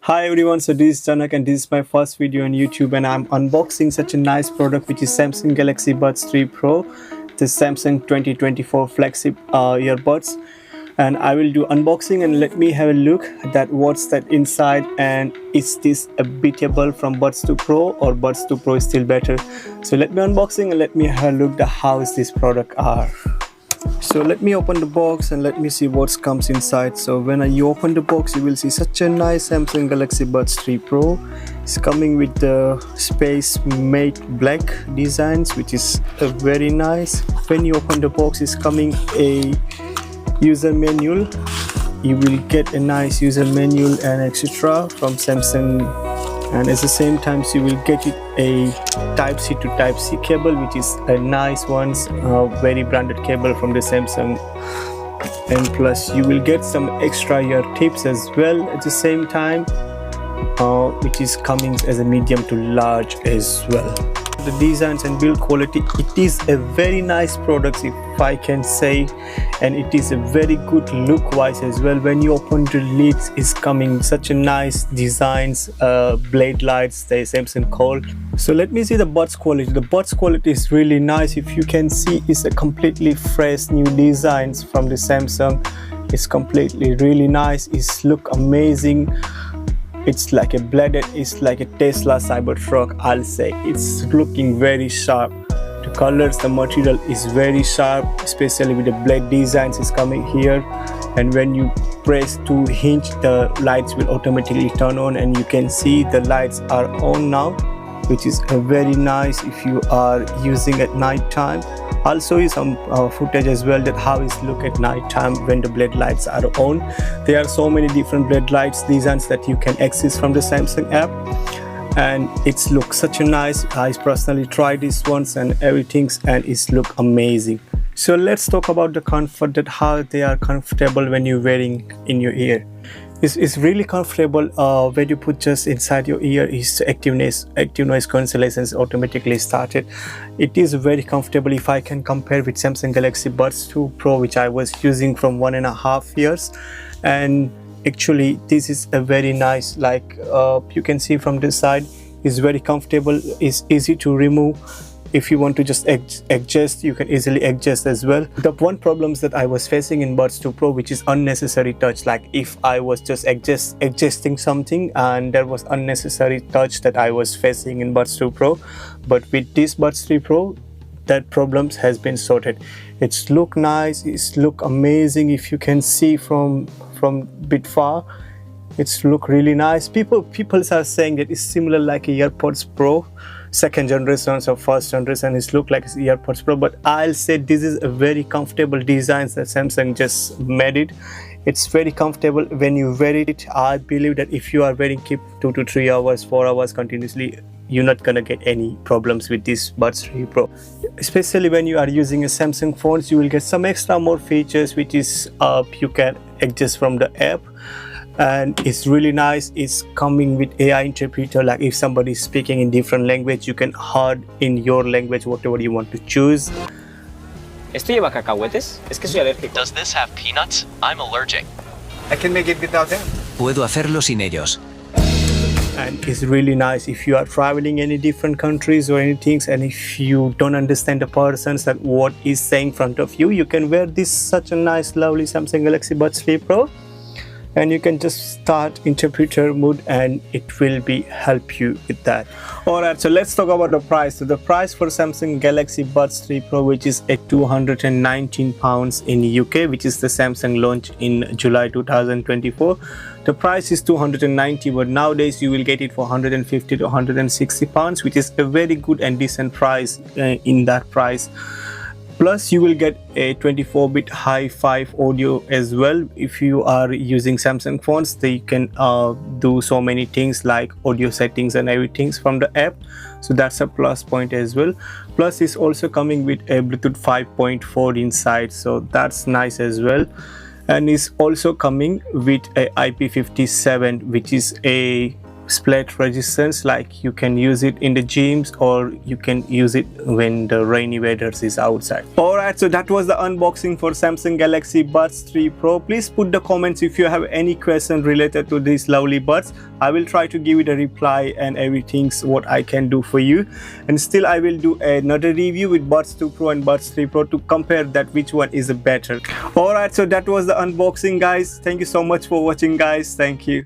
Hi everyone, so this is Janak and this is my first video on YouTube and I'm unboxing such a nice product which is Samsung Galaxy Buds 3 Pro, the Samsung 2024 flagship earbuds, and I will do unboxing and let me have a look at what's that inside and is this a beatable from Buds 2 Pro or Buds 2 Pro is still better. So let me unboxing and let me have a look at how is this product are. So let me open the box and let me see what comes inside. So when you open the box, you will see such a nice Samsung Galaxy Buds 3 Pro. It's coming with the Space Matte Black designs, which is very nice. When you open the box, it's coming a user manual. You will get a nice user manual and etc. from Samsung, and at the same time you will get it a Type-C to Type-C cable, which is a nice one, very branded cable from the Samsung, and plus you will get some extra ear tips as well at the same time, which is coming as a medium to large as well. The designs and build quality, it is a very nice product if I can say, and it is a very good look wise as well. When you open the lids, is coming such a nice designs, blade lights the Samsung call. So let me see the buds quality. The buds quality is really nice. If you can see, it's a completely fresh new designs from the Samsung. It's completely really nice. It's look amazing. It's like a bladed, it's like a Tesla Cybertruck, I'll say. It's looking very sharp. The colors, the material is very sharp, especially with the blade designs is coming here. And when you press to hinge, the lights will automatically turn on, and you can see the lights are on now, which is very nice if you are using at night time. I'll show you some footage as well that how it look at night time when the blade lights are on. There are so many different blade lights designs that you can access from the Samsung app, and it's look such a nice. I personally tried this once and everything, and it's look amazing. So let's talk about the comfort, that how they are comfortable when you're wearing in your ear. It's really comfortable when you put just inside your ear. Is active noise cancellation is automatically started. It is very comfortable. If I can compare with Samsung Galaxy Buds 2 Pro, which I was using from 1.5 years, and actually this is a very nice, like you can see from this side, is very comfortable. It's easy to remove. If you want to just adjust, you can easily adjust as well. The one problems that I was facing in Buds 2 Pro, which is unnecessary touch, like if I was just adjusting something and there was unnecessary touch that I was facing in Buds 2 Pro. But with this Buds 3 Pro, that problems has been sorted. It's look nice, it's look amazing. If you can see from bit far, it's look really nice. People are saying that it's similar like a AirPods Pro second generation or first generation. It's look like AirPods Pro, but I'll say this is a very comfortable design that Samsung just made it. It's very comfortable when you wear it. I believe that if you are wearing keep 2 to 3 hours, 4 hours continuously, you're not gonna get any problems with this Buds 3 Pro. Especially when you are using a Samsung phones, you will get some extra more features, which is you can adjust from the app. And it's really nice. It's coming with AI interpreter, like if somebody is speaking in different language, you can hear in your language whatever you want to choose. ¿Esto lleva cacahuetes? Es que soy alérgico. Does this have peanuts? I'm allergic. I can make it without them. Puedo hacerlo sin ellos. And it's really nice if you are traveling any different countries or anything, and if you don't understand the persons that what is saying in front of you, you can wear this such a nice lovely Samsung Galaxy Buds 3 Pro, and you can just start interpreter mode and it will be help you with that. Alright, so let's talk about the price. So the price for Samsung Galaxy Buds 3 Pro, which is at £219 in UK, which is the Samsung launch in July 2024. The price is 290, but nowadays you will get it for 150 to 160 pounds, which is a very good and decent price in that price. Plus you will get a 24-bit hi-fi audio as well. If you are using Samsung phones, they can do so many things like audio settings and everything from the app, so that's a plus point as well. Plus it's also coming with a Bluetooth 5.4 inside, so that's nice as well. And it's also coming with a IP57, which is a split resistance, like you can use it in the gyms or you can use it when the rainy weather is outside. Alright, so that was the unboxing for Samsung Galaxy Buds 3 Pro. Please put the comments if you have any question related to these lovely buds. I will try to give it a reply and everything's what I can do for you. And still I will do another review with Buds 2 Pro and Buds 3 Pro to compare that which one is better. Alright, so that was the unboxing, guys. Thank you so much for watching, guys. Thank you.